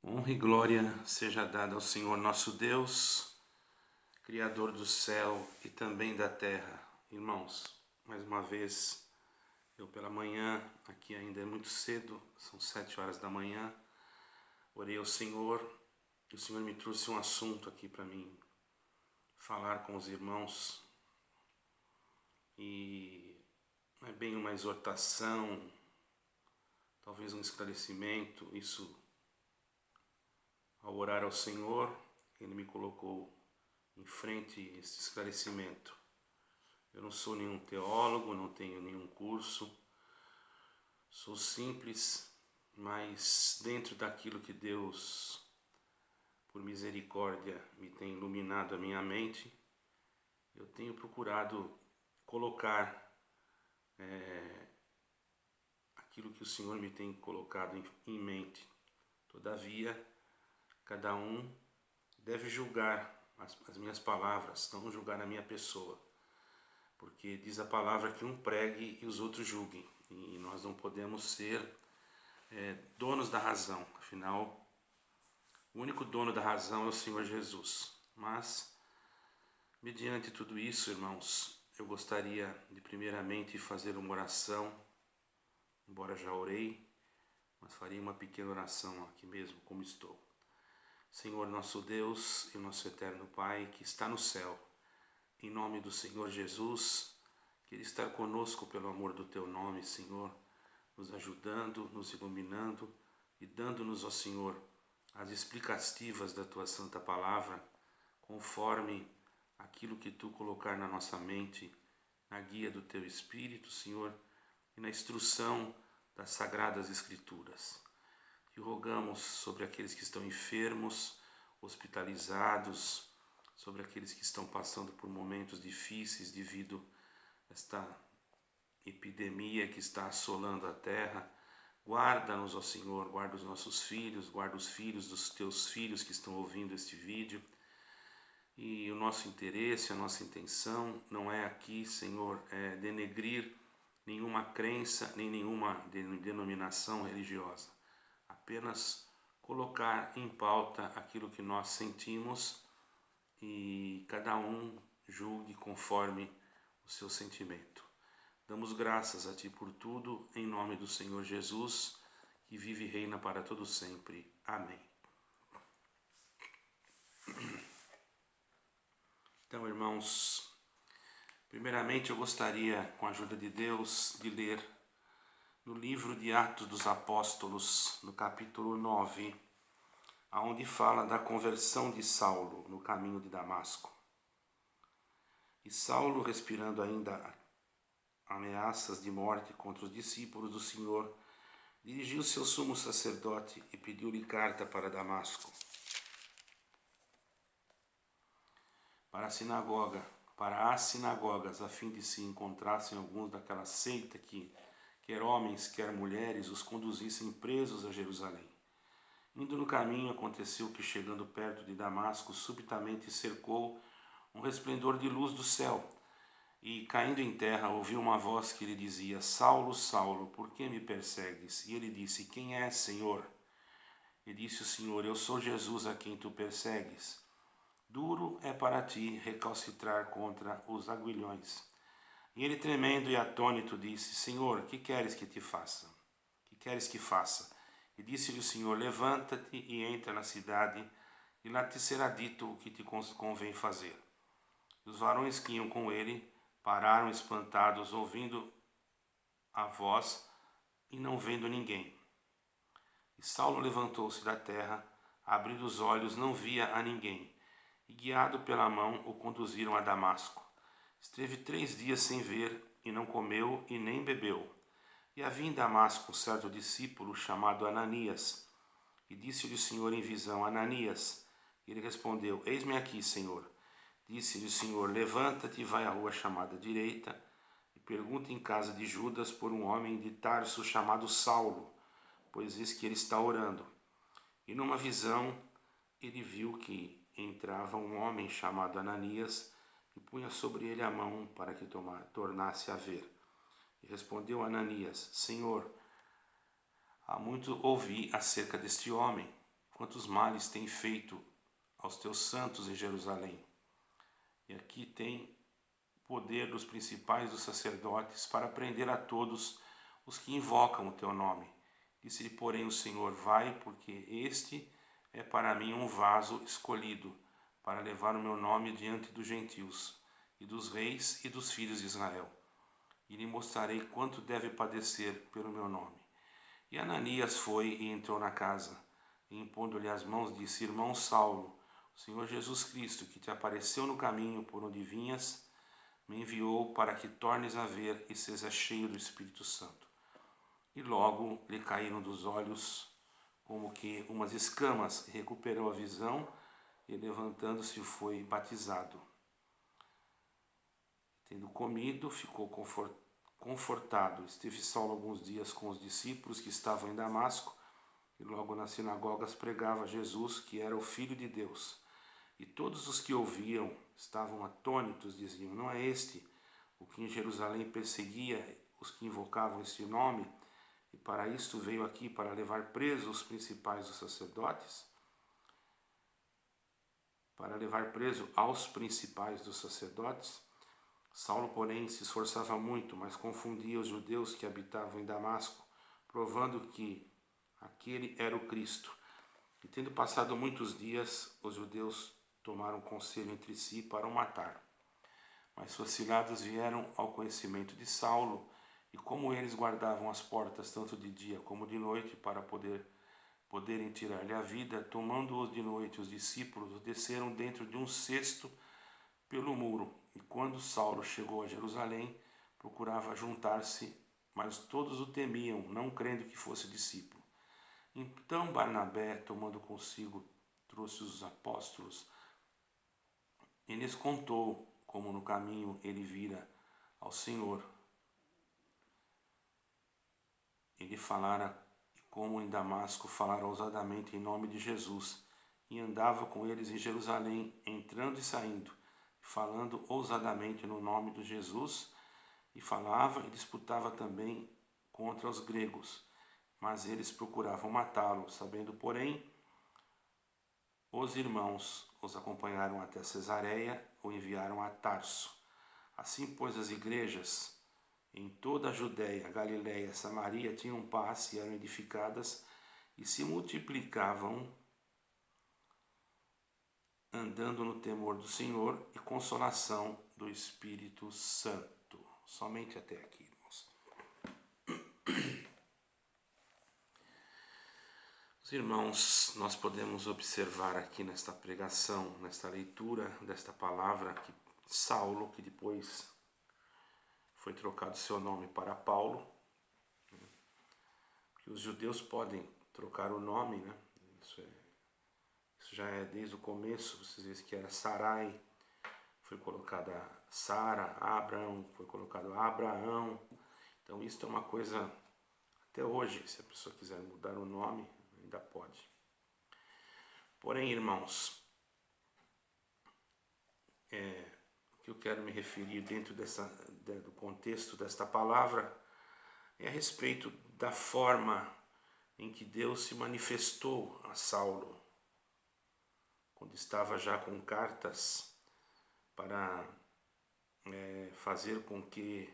Honra e glória seja dada ao Senhor nosso Deus, Criador do céu e também da terra. Irmãos, mais uma vez, eu pela manhã, aqui ainda é muito cedo, são 7 horas da manhã, orei ao Senhor e o Senhor me trouxe um assunto aqui para mim falar com os irmãos. E não é bem uma exortação, talvez um esclarecimento. Isso, ao orar ao Senhor, Ele me colocou em frente a esse esclarecimento. Eu não sou nenhum teólogo, não tenho nenhum curso, sou simples, mas dentro daquilo que Deus, por misericórdia, me tem iluminado a minha mente, eu tenho procurado colocar aquilo que o Senhor me tem colocado em mente. Todavia, cada um deve julgar as minhas palavras, não julgar a minha pessoa, porque diz a palavra que um pregue e os outros julguem, e nós não podemos ser donos da razão. Afinal, o único dono da razão é o Senhor Jesus. Mas, mediante tudo isso, irmãos, eu gostaria de primeiramente fazer uma oração, embora já orei, mas faria uma pequena oração aqui mesmo, como estou. Senhor nosso Deus e nosso eterno Pai, que está no céu, em nome do Senhor Jesus, queira estar conosco pelo amor do Teu nome, Senhor, nos ajudando, nos iluminando e dando-nos, ó Senhor, as explicativas da Tua Santa Palavra, conforme aquilo que Tu colocar na nossa mente, na guia do Teu Espírito, Senhor, e na instrução das Sagradas Escrituras. E rogamos sobre aqueles que estão enfermos, hospitalizados, sobre aqueles que estão passando por momentos difíceis devido a esta epidemia que está assolando a terra. Guarda-nos, ó Senhor, guarda os nossos filhos, guarda os filhos dos Teus filhos que estão ouvindo este vídeo. E o nosso interesse, a nossa intenção não é aqui, Senhor, denegrir nenhuma crença, nem nenhuma denominação religiosa. Apenas colocar em pauta aquilo que nós sentimos e cada um julgue conforme o seu sentimento. Damos graças a Ti por tudo, em nome do Senhor Jesus, que vive e reina para todo sempre. Amém. Então, irmãos, primeiramente eu gostaria, com a ajuda de Deus, de ler no livro de Atos dos Apóstolos, no capítulo 9, onde fala da conversão de Saulo no caminho de Damasco. E Saulo, respirando ainda ameaças de morte contra os discípulos do Senhor, dirigiu-se ao sumo sacerdote e pediu-lhe carta para Damasco, para as sinagogas, a fim de se encontrassem alguns daquela seita que, quer homens, quer mulheres, os conduzissem presos a Jerusalém. Indo no caminho, aconteceu que, chegando perto de Damasco, subitamente cercou um resplendor de luz do céu, e, caindo em terra, ouviu uma voz que lhe dizia: Saulo, Saulo, por que me persegues? E ele disse: Quem és, Senhor? E disse o Senhor: Eu sou Jesus a quem tu persegues. Duro é para ti recalcitrar contra os aguilhões. E ele, tremendo e atônito, disse: Senhor, que queres que te faça? Que queres que faça? E disse-lhe o Senhor: Levanta-te e entra na cidade, e lá te será dito o que te convém fazer. E os varões que iam com ele pararam espantados, ouvindo a voz e não vendo ninguém. E Saulo levantou-se da terra, abrindo os olhos, não via a ninguém, e guiado pela mão o conduziram a Damasco. Esteve 3 dias sem ver, e não comeu e nem bebeu. E havia em Damasco um certo discípulo chamado Ananias, e disse-lhe o Senhor em visão: Ananias. E ele respondeu: Eis-me aqui, Senhor. Disse-lhe o Senhor: Levanta-te e vai à rua chamada direita, e pergunta em casa de Judas por um homem de Tarso chamado Saulo, pois eis que ele está orando. E numa visão ele viu que entrava um homem chamado Ananias e punha sobre ele a mão para que tornasse a ver. E respondeu Ananias: Senhor, há muito ouvi acerca deste homem, quantos males tem feito aos teus santos em Jerusalém. E aqui tem poder dos principais dos sacerdotes para prender a todos os que invocam o teu nome. Disse-lhe, porém, o Senhor, vai, porque este é para mim um vaso escolhido, para levar o meu nome diante dos gentios, e dos reis e dos filhos de Israel. E lhe mostrarei quanto deve padecer pelo meu nome. E Ananias foi e entrou na casa, e impondo-lhe as mãos, disse, irmão Saulo, o Senhor Jesus Cristo, que te apareceu no caminho por onde vinhas, me enviou para que tornes a ver e seja cheio do Espírito Santo. E logo lhe caíram dos olhos como que umas escamas, recuperou a visão e levantando-se foi batizado. Tendo comido, ficou confortado. Esteve Saulo alguns dias com os discípulos que estavam em Damasco, e logo nas sinagogas pregava Jesus, que era o Filho de Deus. E todos os que ouviam estavam atônitos, diziam, não é este o que em Jerusalém perseguia os que invocavam este nome, e para isto veio aqui para levar presos os principais dos sacerdotes? Para levar preso aos principais dos sacerdotes? Saulo, porém, se esforçava muito, mas confundia os judeus que habitavam em Damasco, provando que aquele era o Cristo. E tendo passado muitos dias, os judeus tomaram conselho entre si para o matar. Mas suas ciladas vieram ao conhecimento de Saulo, e como eles guardavam as portas tanto de dia como de noite para poderem tirar-lhe a vida, tomando-os de noite os discípulos, desceram dentro de um cesto pelo muro. E quando Saulo chegou a Jerusalém, procurava juntar-se, mas todos o temiam, não crendo que fosse discípulo. Então Barnabé, tomando consigo, trouxe os apóstolos e lhes contou como no caminho ele vira ao Senhor. Ele falara como em Damasco falara ousadamente em nome de Jesus, e andava com eles em Jerusalém, entrando e saindo, falando ousadamente no nome de Jesus, e falava e disputava também contra os gregos, mas eles procuravam matá-lo, sabendo, porém, os irmãos os acompanharam até Cesareia, o enviaram a Tarso. Assim, pois, as igrejas em toda a Judéia, Galiléia, Samaria tinham paz e eram edificadas e se multiplicavam, andando no temor do Senhor e consolação do Espírito Santo. Somente até aqui, irmãos. Os irmãos, nós podemos observar aqui nesta pregação, nesta leitura desta palavra, que Saulo, que depois foi trocado seu nome para Paulo, que os judeus podem trocar o nome, né? Isso já é desde o começo. Vocês veem que era Sarai, foi colocada Sara, Abraão, foi colocado Abraão. Então isso é uma coisa até hoje, se a pessoa quiser mudar o nome, ainda pode. Porém, irmãos, o que eu quero me referir dentro do contexto desta palavra é a respeito da forma em que Deus se manifestou a Saulo, quando estava já com cartas para fazer com que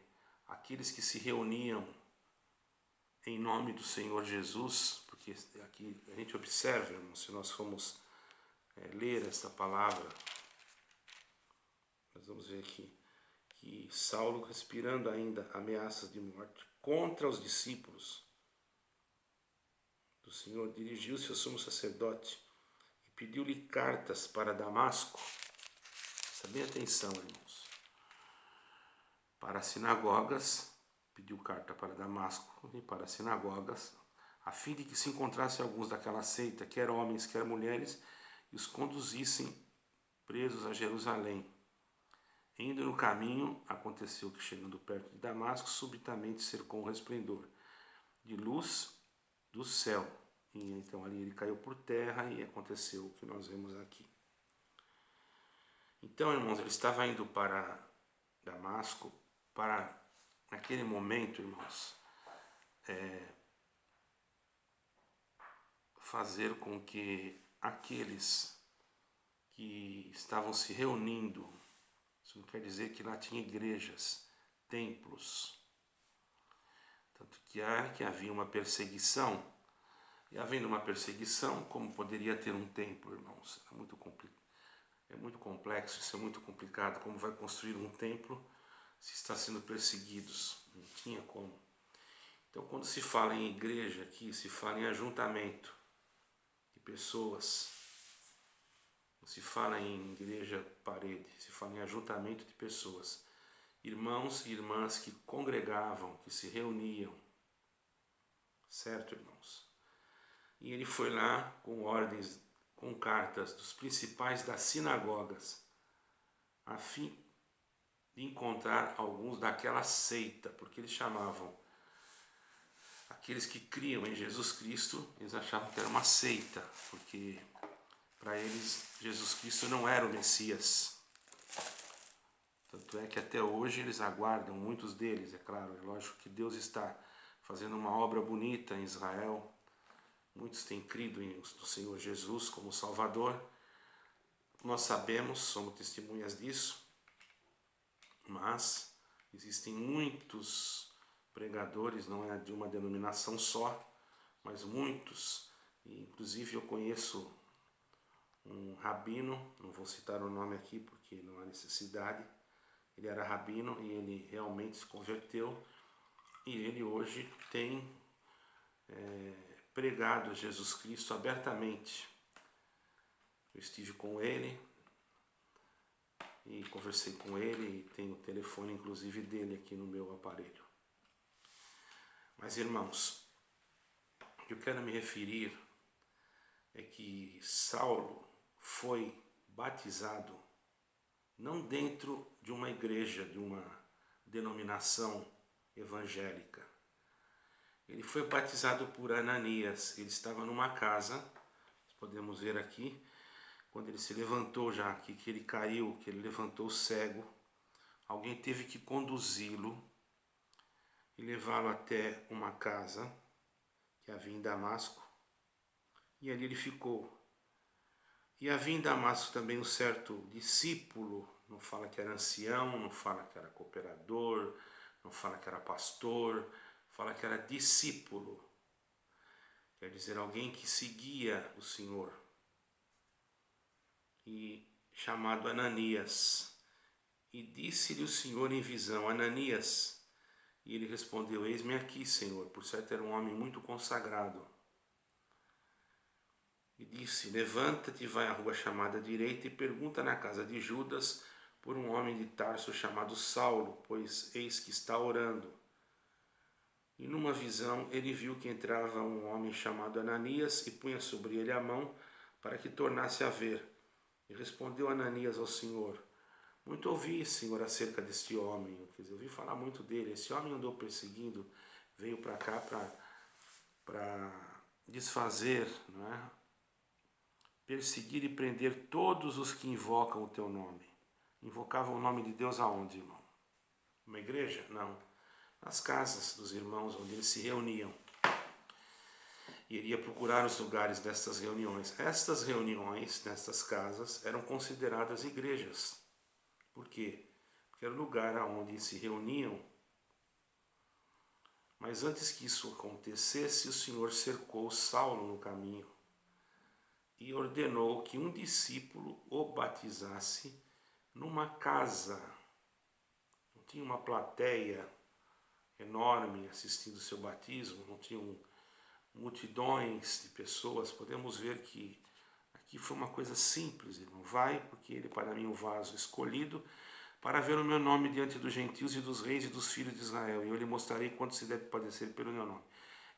aqueles que se reuniam em nome do Senhor Jesus, porque aqui a gente observa, irmão, se nós formos ler esta palavra, nós vamos ver aqui que Saulo, respirando ainda ameaças de morte contra os discípulos do Senhor, dirigiu-se ao sumo sacerdote e pediu-lhe cartas para Damasco. Presta bem atenção, irmãos. Para as sinagogas, pediu carta para Damasco e para as sinagogas, a fim de que se encontrasse alguns daquela seita, quer homens, quer mulheres, e os conduzissem presos a Jerusalém. Indo no caminho, aconteceu que, chegando perto de Damasco, subitamente cercou um resplendor de luz do céu. E então ali ele caiu por terra e aconteceu o que nós vemos aqui. Então, irmãos, ele estava indo para Damasco para, naquele momento, irmãos, fazer com que aqueles que estavam se reunindo, isso não quer dizer que lá tinha igrejas, templos, tanto que havia uma perseguição, e havendo uma perseguição, como poderia ter um templo, irmãos? É muito complexo, isso é muito complicado. Como vai construir um templo se está sendo perseguidos? Não tinha como. Então, quando se fala em igreja aqui, se fala em ajuntamento de pessoas. Não se fala em igreja parede, se fala em ajuntamento de pessoas. Irmãos e irmãs que congregavam, que se reuniam. Certo, irmãos? E ele foi lá com ordens, com cartas dos principais das sinagogas, a fim de encontrar alguns daquela seita, porque eles chamavam aqueles que criam em Jesus Cristo, eles achavam que era uma seita, porque para eles Jesus Cristo não era o Messias. Tanto é que até hoje eles aguardam, muitos deles, é claro, é lógico que Deus está fazendo uma obra bonita em Israel. Muitos têm crido no Senhor Jesus como Salvador. Nós sabemos, somos testemunhas disso, mas existem muitos pregadores, não é de uma denominação só, mas muitos. E, inclusive eu conheço um rabino, não vou citar o nome aqui porque não há necessidade. Ele era rabino e ele realmente se converteu, e ele hoje tem pregado Jesus Cristo abertamente. Eu estive com ele e conversei com ele, e tenho o telefone inclusive dele aqui no meu aparelho. Mas, irmãos, o que eu quero me referir é que Saulo foi batizado não dentro de uma igreja, de uma denominação evangélica. Ele foi batizado por Ananias. Ele estava numa casa, podemos ver aqui, quando ele se levantou já, que ele caiu, que ele levantou cego, alguém teve que conduzi-lo e levá-lo até uma casa que havia em Damasco, e ali ele ficou. E havia em Damasco também um certo discípulo, não fala que era ancião, não fala que era cooperador, não fala que era pastor, fala que era discípulo, quer dizer, alguém que seguia o Senhor, e chamado Ananias. E disse-lhe o Senhor em visão: Ananias. E ele respondeu: Eis-me aqui, Senhor. Por certo era um homem muito consagrado. E disse: Levanta-te e vai à rua chamada direita e pergunta na casa de Judas por um homem de Tarso chamado Saulo, pois eis que está orando. E numa visão ele viu que entrava um homem chamado Ananias e punha sobre ele a mão para que tornasse a ver. E respondeu Ananias ao Senhor: Muito ouvi, Senhor, acerca deste homem. Quer dizer, eu ouvi falar muito dele. Esse homem andou perseguindo, veio para cá para desfazer, não é? Perseguir e prender todos os que invocam o teu nome. Invocavam o nome de Deus aonde, irmão? Uma igreja? Não. Nas casas dos irmãos onde eles se reuniam. E iria procurar os lugares destas reuniões. Estas reuniões, nestas casas, eram consideradas igrejas. Por quê? Porque era o lugar onde se reuniam. Mas antes que isso acontecesse, o Senhor cercou Saulo no caminho e ordenou que um discípulo o batizasse numa casa. Não tinha uma plateia enorme assistindo o seu batismo, não tinham multidões de pessoas. Podemos ver que aqui foi uma coisa simples, irmão. Vai, porque ele para mim é um vaso escolhido para ver o meu nome diante dos gentios e dos reis e dos filhos de Israel, e eu lhe mostrarei quanto se deve padecer pelo meu nome.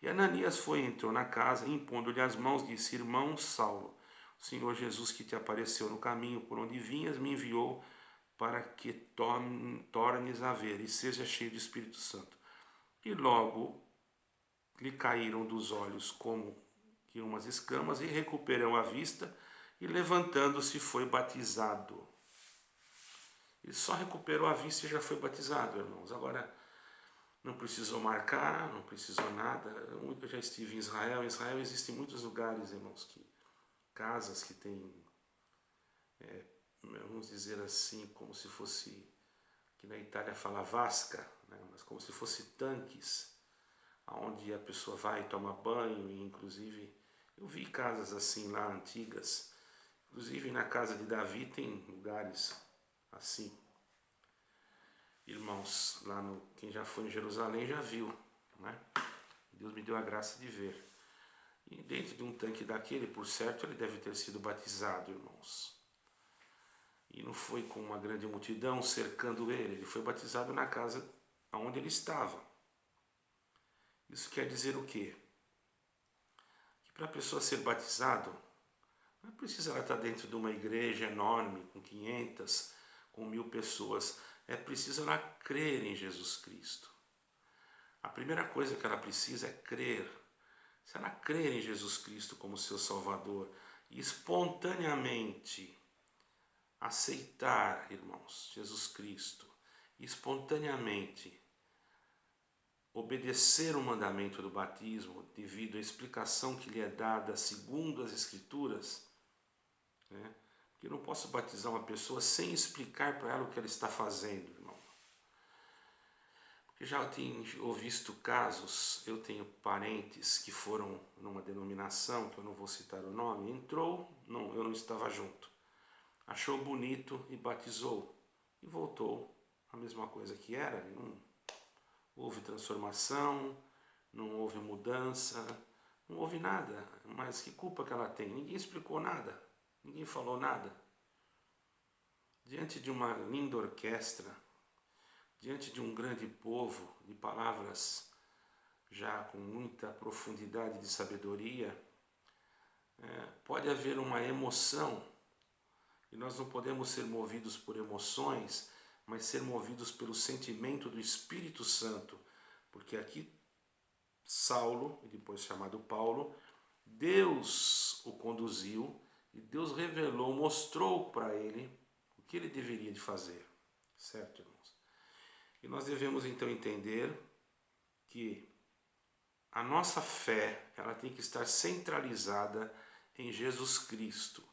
E Ananias foi e entrou na casa, e impondo-lhe as mãos, disse: Irmão Saulo, o Senhor Jesus que te apareceu no caminho por onde vinhas, me enviou para que tornes a ver e seja cheio do Espírito Santo. E logo lhe caíram dos olhos como que umas escamas, e recuperou a vista, e levantando-se foi batizado. Ele só recuperou a vista e já foi batizado, irmãos. Agora, Não precisou marcar, não precisou nada. Eu já estive em Israel. Em Israel existem muitos lugares, irmãos, casas que têm, vamos dizer assim, como se fosse, que na Itália fala vasca, né? Mas como se fosse tanques, onde a pessoa vai e toma banho, e inclusive eu vi casas assim lá antigas, inclusive na casa de Davi tem lugares assim. Irmãos, lá no, quem já foi em Jerusalém já viu, né? Deus me deu a graça de ver. E dentro de um tanque daquele, por certo, ele deve ter sido batizado, irmãos. E não foi com uma grande multidão cercando ele foi batizado na casa onde ele estava. Isso quer dizer o quê? Que para a pessoa ser batizado, não precisa ela estar dentro de uma igreja enorme, com 500, com 1000 pessoas. É preciso ela crer em Jesus Cristo. A primeira coisa que ela precisa é crer. Se ela crer em Jesus Cristo como seu Salvador e espontaneamente aceitar, irmãos, Jesus Cristo, e espontaneamente obedecer o mandamento do batismo devido à explicação que lhe é dada segundo as Escrituras, né? Porque eu não posso batizar uma pessoa sem explicar para ela o que ela está fazendo, irmão. Porque já tenho visto casos, eu tenho parentes que foram numa denominação, que eu não vou citar o nome, entrou, não, eu não estava junto, achou bonito e batizou, e voltou a mesma coisa que era, não houve transformação, não houve mudança, não houve nada, mas que culpa que ela tem? Ninguém explicou nada, ninguém falou nada. Diante de uma linda orquestra, diante de um grande povo, de palavras já com muita profundidade de sabedoria, pode haver uma emoção, e nós não podemos ser movidos por emoções, mas ser movidos pelo sentimento do Espírito Santo, porque aqui Saulo, depois chamado Paulo, Deus o conduziu e Deus revelou, mostrou para ele o que ele deveria de fazer, certo, irmãos? E nós devemos então entender que a nossa fé, ela tem que estar centralizada em Jesus Cristo.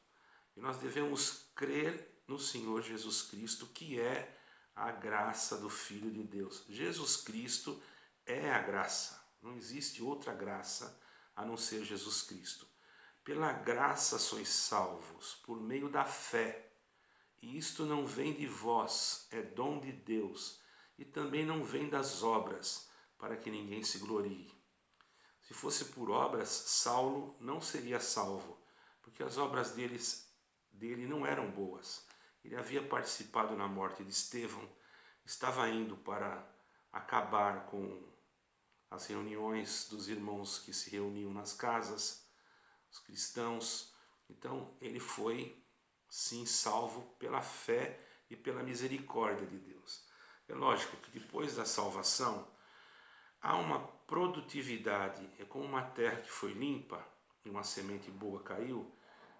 E nós devemos crer no Senhor Jesus Cristo, que é a graça do Filho de Deus. Jesus Cristo é a graça. Não existe outra graça a não ser Jesus Cristo. Pela graça sois salvos, por meio da fé. E isto não vem de vós, é dom de Deus. E também não vem das obras, para que ninguém se glorie. Se fosse por obras, Saulo não seria salvo, porque as obras dele não eram boas. Ele havia participado na morte de Estevão, estava indo para acabar com as reuniões dos irmãos que se reuniam nas casas, os cristãos. Então ele foi, sim, salvo pela fé e pela misericórdia de Deus. É lógico que depois da salvação há uma produtividade, é como uma terra que foi limpa e uma semente boa caiu,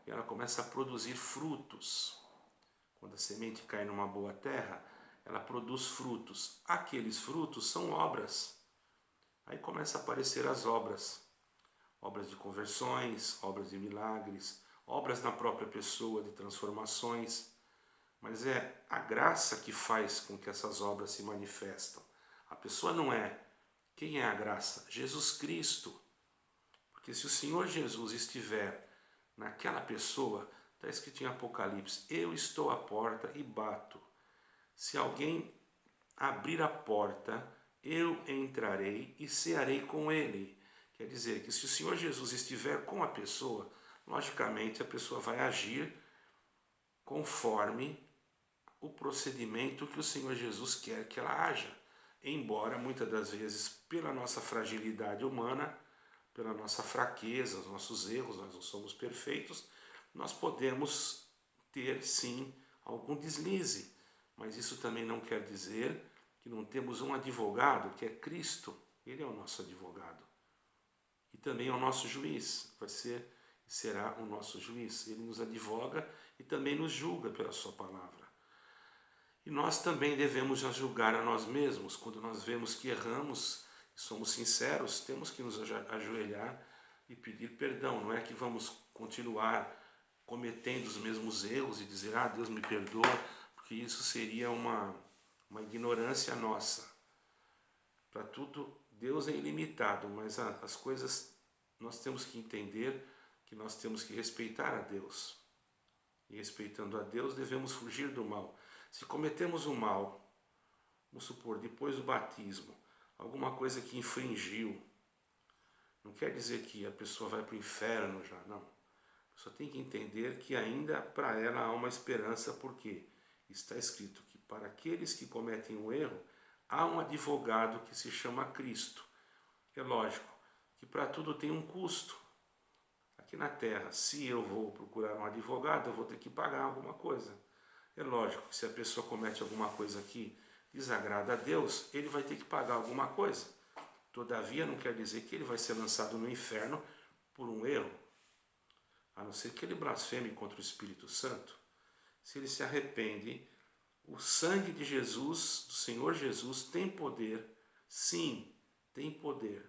e ela começa a produzir frutos. Quando a semente cai numa boa terra, ela produz frutos. Aqueles frutos são obras. Aí começa a aparecer as obras. Obras de conversões, obras de milagres, obras na própria pessoa de transformações. Mas é a graça que faz com que essas obras se manifestam. A pessoa não é. Quem é a graça? Jesus Cristo. Porque se o Senhor Jesus estiver naquela pessoa, está escrito em Apocalipse, eu estou à porta e bato. Se alguém abrir a porta, eu entrarei e cearei com ele. Quer dizer que se o Senhor Jesus estiver com a pessoa, logicamente a pessoa vai agir conforme o procedimento que o Senhor Jesus quer que ela haja. Embora muitas das vezes, pela nossa fragilidade humana, pela nossa fraqueza, os nossos erros, nós não somos perfeitos, nós podemos ter sim algum deslize, mas isso também não quer dizer que não temos um advogado, que é Cristo. Ele é o nosso advogado e também é o nosso juiz, será o nosso juiz. Ele nos advoga e também nos julga pela sua palavra. E nós também devemos julgar a nós mesmos. Quando nós vemos que erramos e somos sinceros, temos que nos ajoelhar e pedir perdão. Não é que vamos continuar cometendo os mesmos erros e dizer, Deus me perdoa, porque isso seria uma ignorância nossa. Para tudo, Deus é ilimitado, mas as coisas nós temos que entender que nós temos que respeitar a Deus. E respeitando a Deus, devemos fugir do mal. Se cometemos o mal, vamos supor, depois do batismo, alguma coisa que infringiu, não quer dizer que a pessoa vai para o inferno já, não. A pessoa tem que entender que ainda para ela há uma esperança, porque está escrito que para aqueles que cometem um erro, há um advogado que se chama Cristo. É lógico que para tudo tem um custo. Aqui na Terra, se eu vou procurar um advogado, eu vou ter que pagar alguma coisa. É lógico que se a pessoa comete alguma coisa que desagrada a Deus, ele vai ter que pagar alguma coisa. Todavia, não quer dizer que ele vai ser lançado no inferno por um erro, a não ser que ele blasfeme contra o Espírito Santo. Se ele se arrepende, o sangue de Jesus, do Senhor Jesus, tem poder, sim, tem poder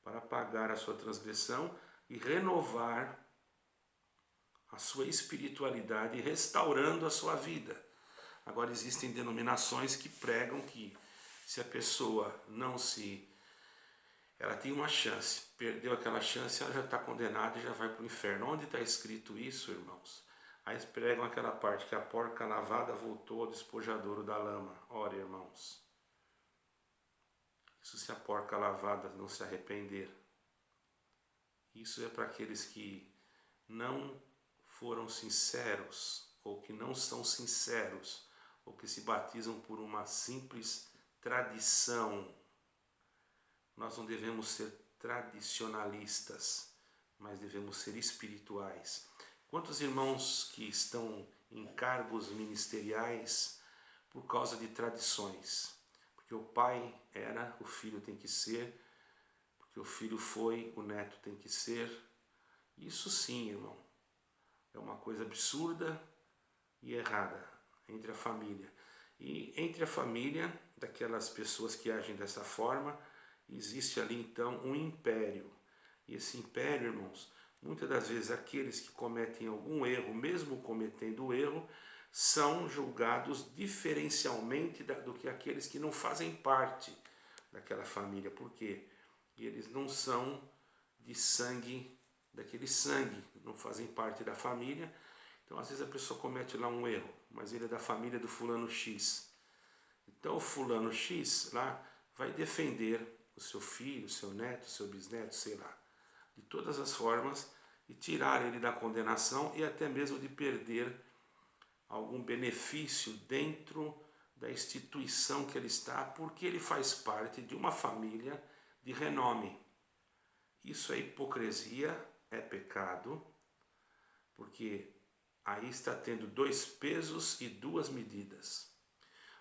para pagar a sua transgressão e renovar a sua espiritualidade, restaurando a sua vida. Agora, existem denominações que pregam que se a pessoa ela tem uma chance, perdeu aquela chance, ela já está condenada e já vai para o inferno. Onde está escrito isso, irmãos? Aí pregam aquela parte que a porca lavada voltou ao despojadouro da lama. Ora, irmãos, isso se a porca lavada não se arrepender. Isso é para aqueles que não foram sinceros, ou que não são sinceros, ou que se batizam por uma simples tradição. Nós não devemos ser tradicionalistas, mas devemos ser espirituais. Quantos irmãos que estão em cargos ministeriais por causa de tradições? Porque o pai era, o filho tem que ser, porque o filho foi, o neto tem que ser. Isso sim, irmão, é uma coisa absurda e errada entre a família. E entre a família, daquelas pessoas que agem dessa forma, existe ali então um império. E esse império, irmãos, muitas das vezes aqueles que cometem algum erro, mesmo cometendo o erro, são julgados diferencialmente do que aqueles que não fazem parte daquela família. Por quê? E eles não são de sangue, daquele sangue, não fazem parte da família. Então, às vezes a pessoa comete lá um erro, mas ele é da família do fulano X. Então, o fulano X lá vai defender o seu filho, o seu neto, o seu bisneto, sei lá, de todas as formas, e tirar ele da condenação e até mesmo de perder algum benefício dentro da instituição que ele está, porque ele faz parte de uma família de renome. Isso é hipocrisia, é pecado, porque aí está tendo dois pesos e duas medidas.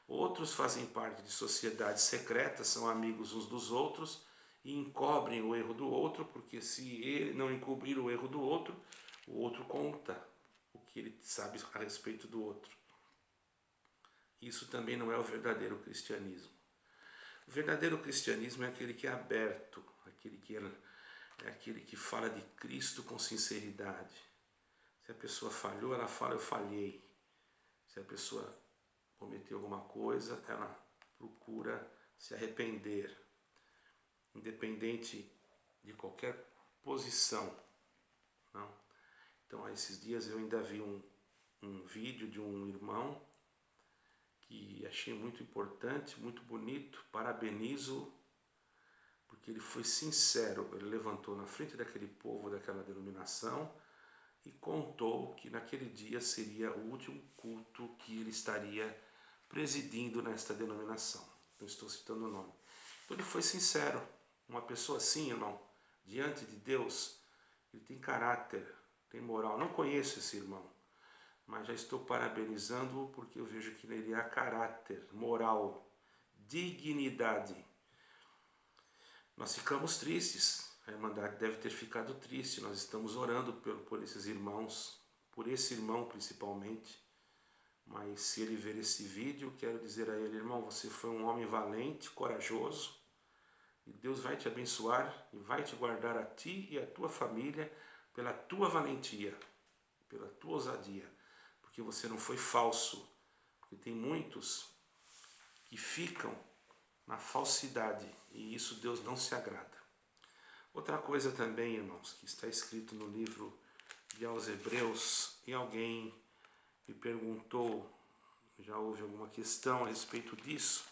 Outros fazem parte de sociedades secretas, são amigos uns dos outros e encobrem o erro do outro, porque se ele não encobrir o erro do outro, o outro conta o que ele sabe a respeito do outro. Isso também não é o verdadeiro cristianismo. O verdadeiro cristianismo é aquele que é aberto, é aquele que fala de Cristo com sinceridade. Se a pessoa falhou, ela fala, eu falhei. Se a pessoa cometeu alguma coisa, ela procura se arrepender, independente de qualquer posição. Não? Então, há esses dias eu ainda vi um vídeo de um irmão que achei muito importante, muito bonito, parabenizo, porque ele foi sincero, ele levantou na frente daquele povo, daquela denominação, e contou que naquele dia seria o último culto que ele estaria presidindo nesta denominação. Não estou citando o nome. Então ele foi sincero. Uma pessoa assim, irmão, diante de Deus, ele tem caráter, tem moral. Não conheço esse irmão, mas já estou parabenizando-o porque eu vejo que nele há caráter, moral, dignidade. Nós ficamos tristes, a Irmandade deve ter ficado triste, nós estamos orando por esses irmãos, por esse irmão principalmente, mas se ele ver esse vídeo, quero dizer a ele: irmão, você foi um homem valente, corajoso, e Deus vai te abençoar e vai te guardar a ti e a tua família pela tua valentia, pela tua ousadia, porque você não foi falso, porque tem muitos que ficam na falsidade e isso Deus não se agrada. Outra coisa também, irmãos, que está escrito no livro de aos Hebreus, e alguém me perguntou, já houve alguma questão a respeito disso,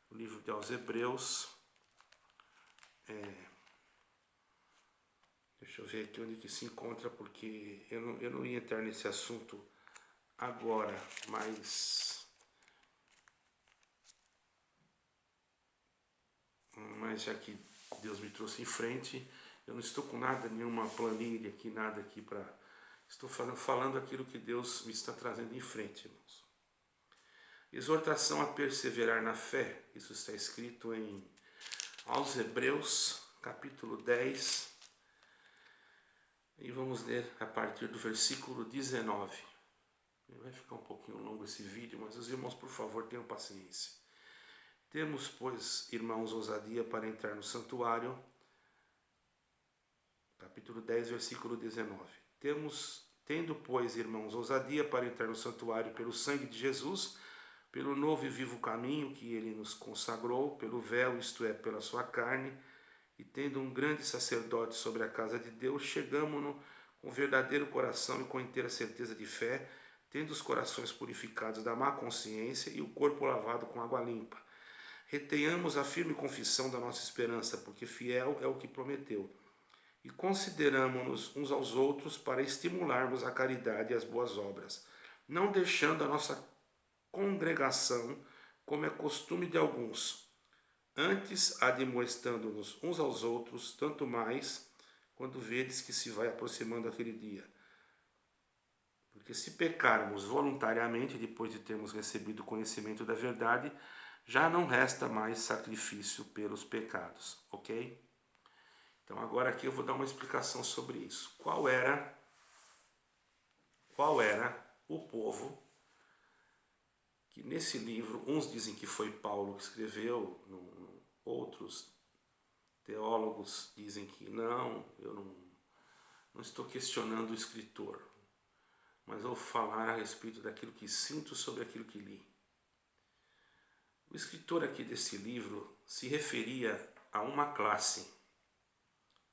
no livro de aos Hebreus, deixa eu ver aqui onde que se encontra, porque eu não ia entrar nesse assunto agora, mas já que Deus me trouxe em frente, eu não estou com nada, nenhuma planilha aqui, nada aqui para... Estou falando aquilo que Deus me está trazendo em frente, irmãos. Exortação a perseverar na fé, isso está escrito em aos Hebreus, capítulo 10, e vamos ler a partir do versículo 19. Vai ficar um pouquinho longo esse vídeo, mas os irmãos, por favor, tenham paciência. Temos, pois, irmãos, ousadia para entrar no santuário, capítulo 10, versículo 19. Tendo, pois, irmãos, ousadia para entrar no santuário pelo sangue de Jesus, pelo novo e vivo caminho que ele nos consagrou, pelo véu, isto é, pela sua carne, e tendo um grande sacerdote sobre a casa de Deus, chegamo-no com verdadeiro coração e com inteira certeza de fé, tendo os corações purificados da má consciência e o corpo lavado com água limpa. Retenhamos a firme confissão da nossa esperança, porque fiel é o que prometeu. E consideramo-nos uns aos outros para estimularmos a caridade e as boas obras, não deixando a nossa congregação, como é costume de alguns, antes admoestando-nos uns aos outros, tanto mais quando vedes que se vai aproximando aquele dia. Porque se pecarmos voluntariamente, depois de termos recebido o conhecimento da verdade, já não resta mais sacrifício pelos pecados, ok? Então agora aqui eu vou dar uma explicação sobre isso. Qual era o povo que nesse livro, uns dizem que foi Paulo que escreveu, outros teólogos dizem que não, eu não estou questionando o escritor, mas vou falar a respeito daquilo que sinto sobre aquilo que li. O escritor aqui desse livro se referia a uma classe.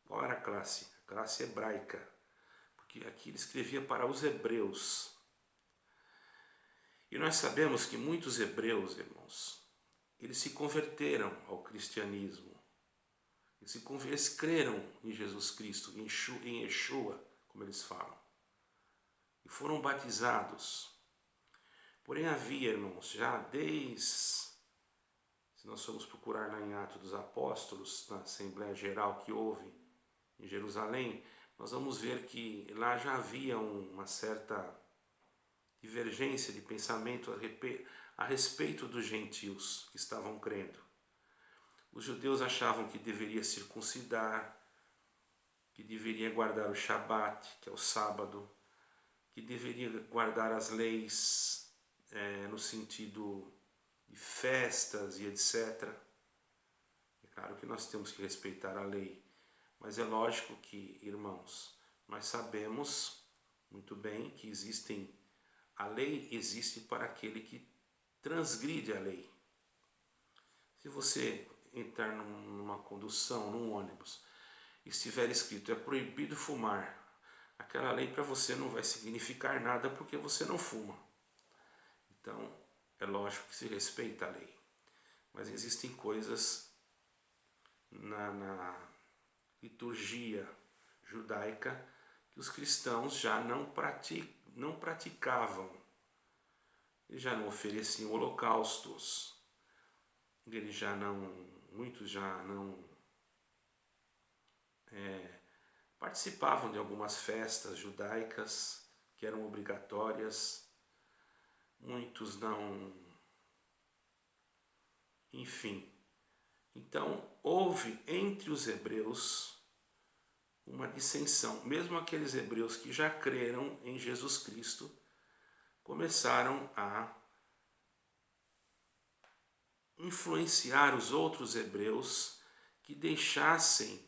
Qual era a classe? A classe hebraica, porque aqui ele escrevia para os hebreus. E nós sabemos que muitos hebreus, irmãos, eles se converteram ao cristianismo. Eles creram em Jesus Cristo, em Yeshua, como eles falam. E foram batizados. Porém havia, irmãos, já desde... Se nós formos procurar lá em Atos dos Apóstolos, na Assembleia Geral que houve em Jerusalém, nós vamos ver que lá já havia uma certa divergência de pensamento a respeito dos gentios que estavam crendo. Os judeus achavam que deveria circuncidar, que deveria guardar o Shabat, que é o sábado, que deveria guardar as leis no sentido de festas e etc. É claro que nós temos que respeitar a lei, mas é lógico que, irmãos, nós sabemos muito bem que a lei existe para aquele que transgride a lei. Se você entrar numa condução, num ônibus, e estiver escrito é proibido fumar, aquela lei para você não vai significar nada porque você não fuma. Então, é lógico que se respeita a lei. Mas existem coisas na liturgia judaica que os cristãos já não praticavam. Eles já não ofereciam holocaustos. Muitos já não participavam de algumas festas judaicas que eram obrigatórias. Muitos não... Enfim. Então, houve entre os hebreus uma dissensão. Mesmo aqueles hebreus que já creram em Jesus Cristo, começaram a influenciar os outros hebreus que deixassem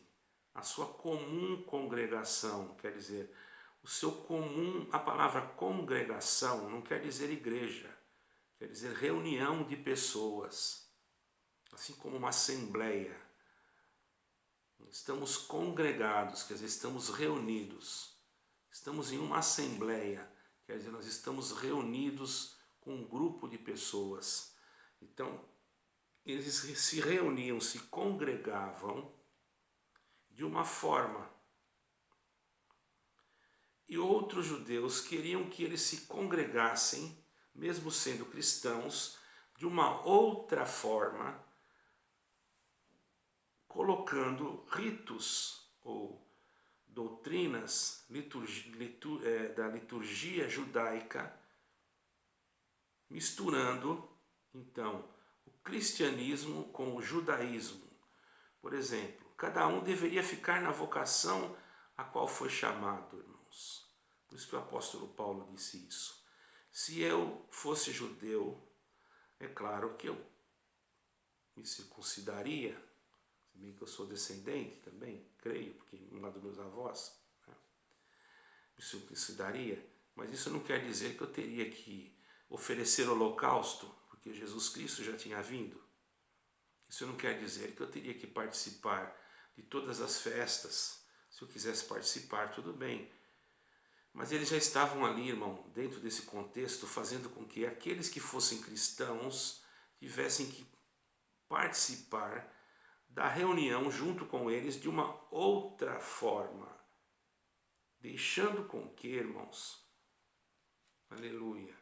a sua comum congregação, quer dizer, o seu comum, a palavra congregação não quer dizer igreja, quer dizer reunião de pessoas, assim como uma assembleia. Estamos congregados, quer dizer, estamos reunidos, estamos em uma assembleia, quer dizer, nós estamos reunidos com um grupo de pessoas. Então, eles se reuniam, se congregavam de uma forma. E outros judeus queriam que eles se congregassem, mesmo sendo cristãos, de uma outra forma, colocando ritos ou doutrinas da liturgia judaica, misturando, então, o cristianismo com o judaísmo. Por exemplo, cada um deveria ficar na vocação a qual foi chamado, irmãos. Por isso que o apóstolo Paulo disse isso. Se eu fosse judeu, é claro que eu me circuncidaria, se bem que eu sou descendente também, creio, porque um dos meus avós, né, me circuncidaria, mas isso não quer dizer que eu teria que oferecer holocausto, porque Jesus Cristo já tinha vindo. Isso não quer dizer que eu teria que participar de todas as festas. Se eu quisesse participar, tudo bem. Mas eles já estavam ali, irmão, dentro desse contexto, fazendo com que aqueles que fossem cristãos tivessem que participar da reunião junto com eles de uma outra forma. Deixando com que, irmãos, aleluia,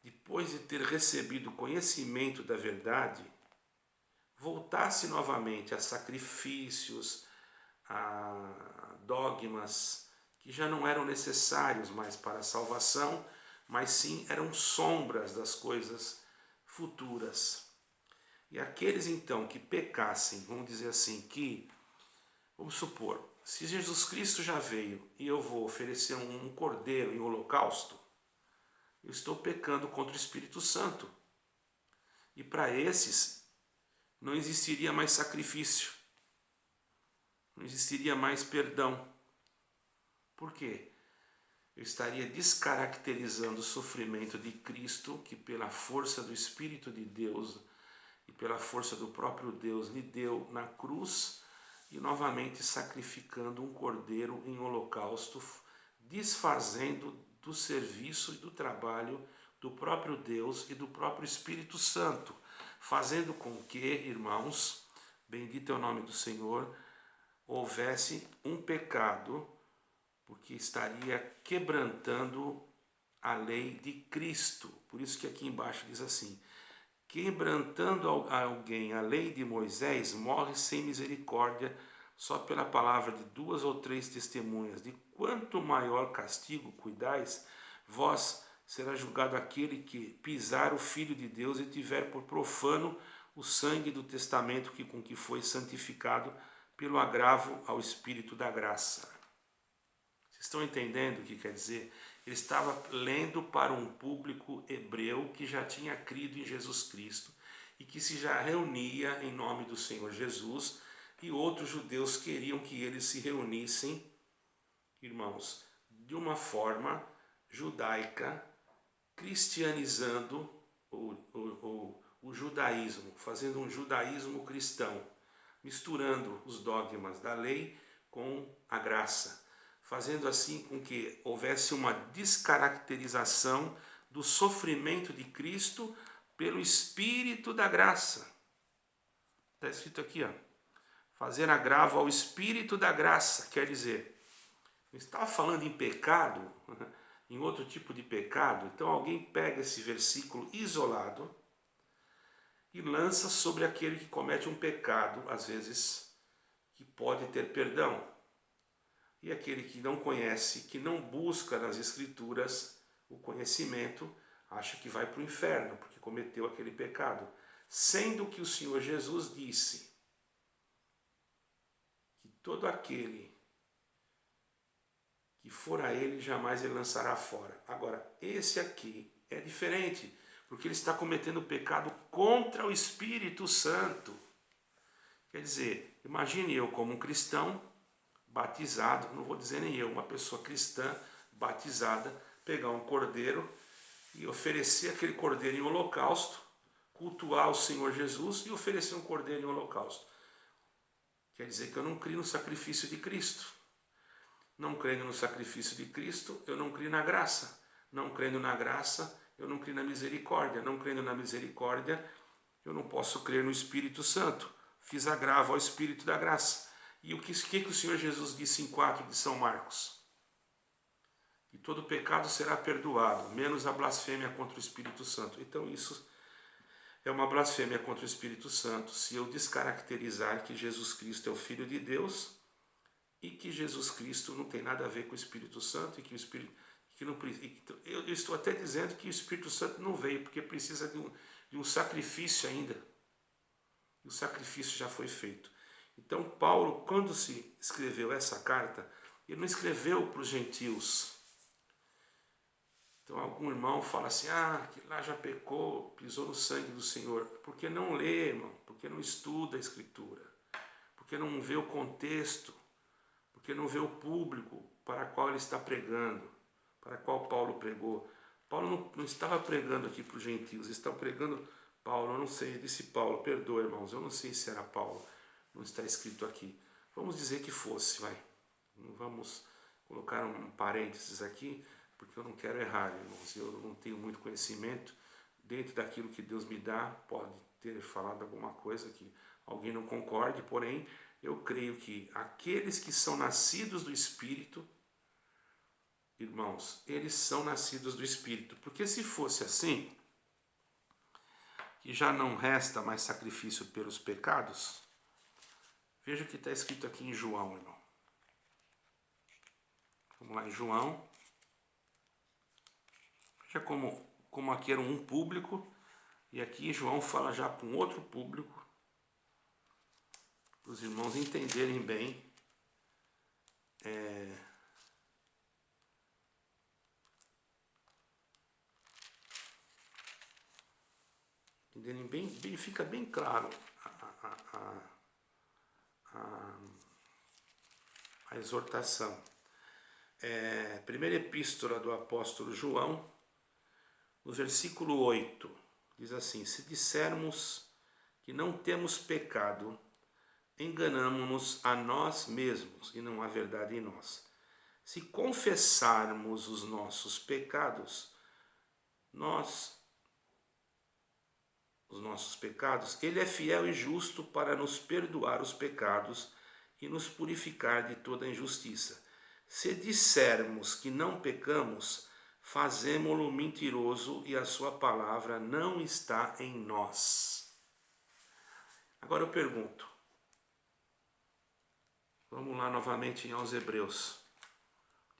depois de ter recebido conhecimento da verdade, voltasse novamente a sacrifícios, a dogmas que já não eram necessários mais para a salvação, mas sim eram sombras das coisas futuras. E aqueles então que pecassem, vamos dizer assim, vamos supor, se Jesus Cristo já veio e eu vou oferecer um cordeiro em holocausto, eu estou pecando contra o Espírito Santo. E para esses não existiria mais sacrifício, não existiria mais perdão. Por quê? Eu estaria descaracterizando o sofrimento de Cristo, que pela força do Espírito de Deus e pela força do próprio Deus lhe deu na cruz, e novamente sacrificando um cordeiro em holocausto, desfazendo do serviço e do trabalho do próprio Deus e do próprio Espírito Santo, fazendo com que, irmãos, bendito é o nome do Senhor, houvesse um pecado, porque estaria quebrantando a lei de Cristo. Por isso que aqui embaixo diz assim: quebrantando alguém a lei de Moisés, morre sem misericórdia, só pela palavra de 2 ou 3 testemunhas. De quanto maior castigo cuidais, vós será julgado aquele que pisar o Filho de Deus e tiver por profano o sangue do testamento com que foi santificado pelo agravo ao Espírito da graça. Vocês estão entendendo o que quer dizer? Ele estava lendo para um público hebreu que já tinha crido em Jesus Cristo e que se já reunia em nome do Senhor Jesus, e outros judeus queriam que eles se reunissem, irmãos, de uma forma judaica, cristianizando o judaísmo, fazendo um judaísmo cristão, misturando os dogmas da lei com a graça, fazendo assim com que houvesse uma descaracterização do sofrimento de Cristo pelo Espírito da graça. Está escrito aqui, ó, fazer agravo ao Espírito da graça, quer dizer, não estava falando em pecado, em outro tipo de pecado. Então alguém pega esse versículo isolado e lança sobre aquele que comete um pecado, às vezes, que pode ter perdão. E aquele que não conhece, que não busca nas Escrituras o conhecimento, acha que vai para o inferno, porque cometeu aquele pecado. Sendo que o Senhor Jesus disse que todo aquele que for a ele, jamais ele lançará fora. Agora, esse aqui é diferente, porque ele está cometendo pecado contra o Espírito Santo. Quer dizer, imagine eu como um cristão batizado, não vou dizer nem eu, uma pessoa cristã batizada, pegar um cordeiro e oferecer aquele cordeiro em holocausto, cultuar o Senhor Jesus e oferecer um cordeiro em holocausto. Quer dizer que eu não creio no sacrifício de Cristo. Não crendo no sacrifício de Cristo, eu não creio na graça. Não crendo na graça, eu não creio na misericórdia. Não crendo na misericórdia, eu não posso crer no Espírito Santo. Fiz agravo ao Espírito da graça. E o que o Senhor Jesus disse em 4 de São Marcos? Que todo pecado será perdoado, menos a blasfêmia contra o Espírito Santo. Então isso é uma blasfêmia contra o Espírito Santo, se eu descaracterizar que Jesus Cristo é o Filho de Deus e que Jesus Cristo não tem nada a ver com o Espírito Santo e que o Espírito que não, eu estou até dizendo que o Espírito Santo não veio porque precisa de um sacrifício ainda. O sacrifício já foi feito. Então Paulo, quando se escreveu essa carta, ele não escreveu para os gentios. Então algum irmão fala assim, que lá já pecou, pisou no sangue do Senhor. Porque não lê, irmão, porque não estuda a Escritura, porque não vê o contexto, porque não vê o público para qual ele está pregando, para qual Paulo pregou. Paulo não estava pregando aqui para os gentios, ele estava pregando Paulo, eu não sei, disse Paulo, perdoa irmãos, eu não sei se era Paulo, não está escrito aqui. Vamos dizer que fosse, vai. Vamos colocar um parênteses aqui, porque eu não quero errar, irmãos. Eu não tenho muito conhecimento. Dentro daquilo que Deus me dá, pode ter falado alguma coisa que alguém não concorde, porém, eu creio que aqueles que são nascidos do Espírito, irmãos, eles são nascidos do Espírito. Porque se fosse assim, que já não resta mais sacrifício pelos pecados, veja o que está escrito aqui em João, irmão. Vamos lá em João. Veja como aqui era um público, e aqui João fala já para um outro público, para os irmãos entenderem bem entenderem bem, fica bem claro a exortação. Primeira epístola do apóstolo João, no versículo 8, diz assim: se dissermos que não temos pecado, enganamo-nos a nós mesmos e não há verdade em nós. Se confessarmos os nossos pecados, Ele é fiel e justo para nos perdoar os pecados e nos purificar de toda injustiça. Se dissermos que não pecamos, fazemo-lo mentiroso e a sua palavra não está em nós. Agora eu pergunto, vamos lá novamente aos Hebreus.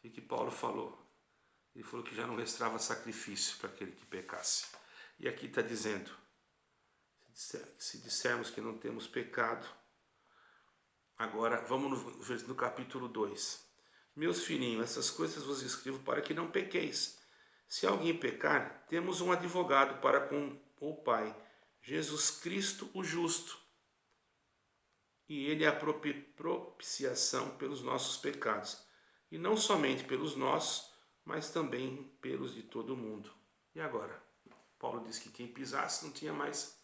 O que Paulo falou? Ele falou que já não restava sacrifício para aquele que pecasse. E aqui está dizendo, se dissermos que não temos pecado, agora vamos no capítulo 2. Meus filhinhos, essas coisas vos escrevo para que não pequeis. Se alguém pecar, temos um advogado para com o Pai, Jesus Cristo o justo. E ele é a propiciação pelos nossos pecados. E não somente pelos nossos, mas também pelos de todo o mundo. E agora? Paulo diz que quem pisasse não tinha mais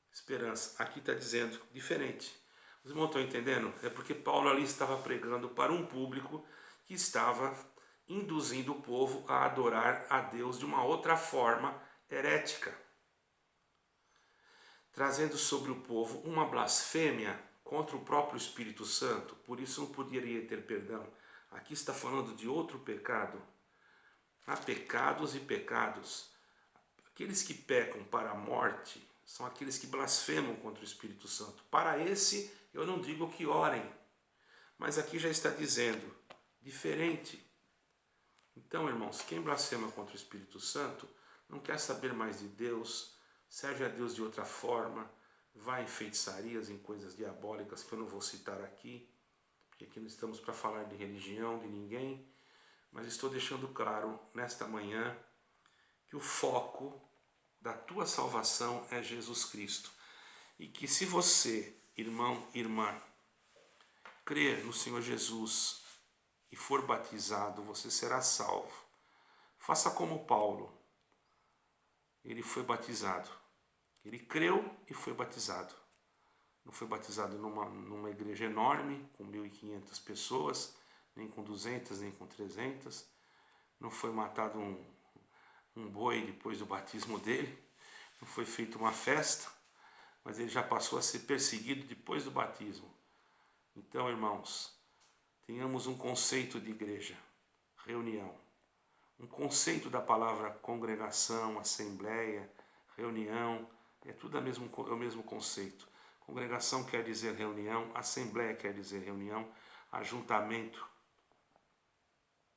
esperança. Aqui está dizendo diferente. Os irmãos estão entendendo? É porque Paulo ali estava pregando para um público que estava induzindo o povo a adorar a Deus de uma outra forma herética, trazendo sobre o povo uma blasfêmia contra o próprio Espírito Santo, por isso não poderia ter perdão. Aqui está falando de outro pecado. Há pecados e pecados. Aqueles que pecam para a morte são aqueles que blasfemam contra o Espírito Santo. Para esse, eu não digo que orem, mas aqui já está dizendo, diferente. Então, irmãos, quem blasfema contra o Espírito Santo não quer saber mais de Deus, serve a Deus de outra forma, vai em feitiçarias, em coisas diabólicas que eu não vou citar aqui, porque aqui não estamos para falar de religião de ninguém, mas estou deixando claro nesta manhã que o foco da tua salvação é Jesus Cristo. E que se você, irmão, irmã, crer no Senhor Jesus e for batizado, você será salvo. Faça como Paulo. Ele foi batizado. Ele creu e foi batizado. Não foi batizado numa igreja enorme, com 1.500 pessoas, nem com 200, nem com 300. Não foi matado um boi depois do batismo dele. Não foi feita uma festa, mas ele já passou a ser perseguido depois do batismo. Então, irmãos, tenhamos um conceito de igreja, reunião. Um conceito da palavra congregação, assembleia, reunião, é tudo é o mesmo conceito. Congregação quer dizer reunião, assembleia quer dizer reunião, ajuntamento.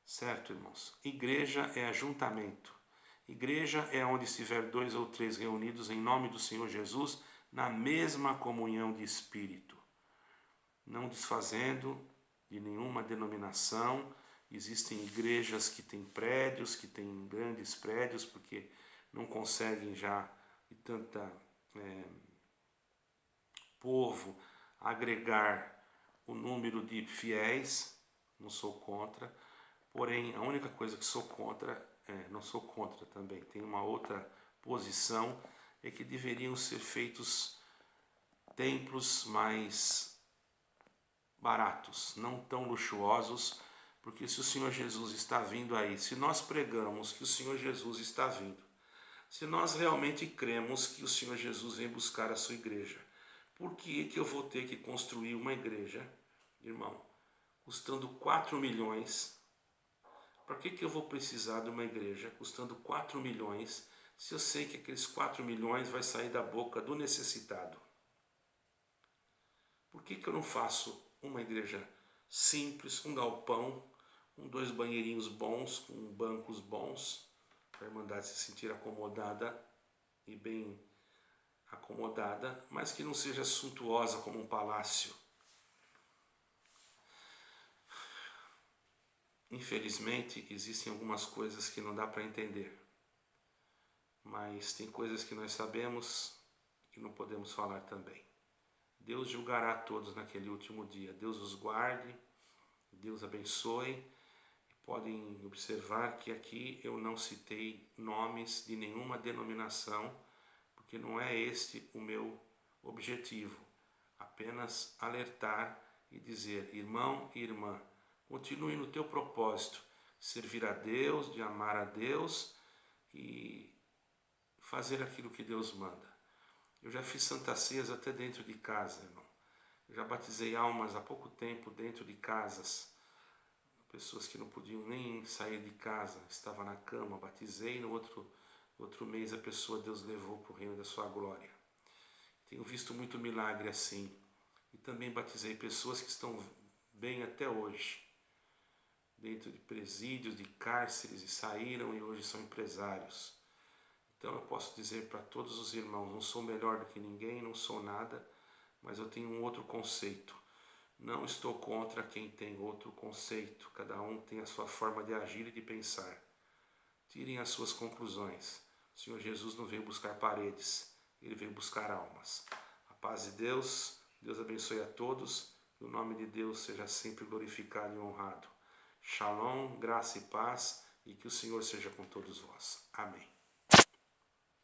Certo, irmãos? Igreja é ajuntamento. Igreja é onde estiver 2 ou 3 reunidos em nome do Senhor Jesus, na mesma comunhão de espírito. Não desfazendo de nenhuma denominação. Existem igrejas que têm prédios, que têm grandes prédios, porque não conseguem já de tanta povo agregar o número de fiéis. Não sou contra, porém a única coisa que sou contra, não sou contra também, tem uma outra posição, é que deveriam ser feitos templos mais baratos, não tão luxuosos, porque se o Senhor Jesus está vindo aí, se nós pregamos que o Senhor Jesus está vindo, se nós realmente cremos que o Senhor Jesus vem buscar a sua igreja, por que eu vou ter que construir uma igreja, irmão, custando 4 milhões? Para que eu vou precisar de uma igreja custando 4 milhões, se eu sei que aqueles 4 milhões vai sair da boca do necessitado? Por que eu não faço uma igreja simples, um galpão, com 2 banheirinhos bons, com bancos bons, para a irmandade se sentir acomodada e bem acomodada, mas que não seja suntuosa como um palácio? Infelizmente, existem algumas coisas que não dá para entender, mas tem coisas que nós sabemos que não podemos falar também. Deus julgará todos naquele último dia. Deus os guarde, Deus abençoe. Podem observar que aqui eu não citei nomes de nenhuma denominação, porque não é este o meu objetivo. Apenas alertar e dizer, irmão e irmã, continue no teu propósito, servir a Deus, de amar a Deus e fazer aquilo que Deus manda. Eu já fiz Santa Ceias até dentro de casa, irmão. Eu já batizei almas há pouco tempo dentro de casas. Pessoas que não podiam nem sair de casa, estava na cama, batizei, no outro mês a pessoa Deus levou para o reino da sua glória. Tenho visto muito milagre assim. E também batizei pessoas que estão bem até hoje, dentro de presídios, de cárceres, e saíram e hoje são empresários. Então eu posso dizer para todos os irmãos, não sou melhor do que ninguém, não sou nada, mas eu tenho um outro conceito. Não estou contra quem tem outro conceito, cada um tem a sua forma de agir e de pensar. Tirem as suas conclusões. O Senhor Jesus não veio buscar paredes, Ele veio buscar almas. A paz de Deus, Deus abençoe a todos, que o nome de Deus seja sempre glorificado e honrado. Shalom, graça e paz, e que o Senhor seja com todos vós. Amém.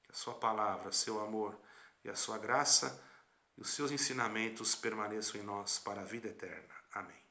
Que a sua palavra, seu amor e a sua graça e os seus ensinamentos permaneçam em nós para a vida eterna. Amém.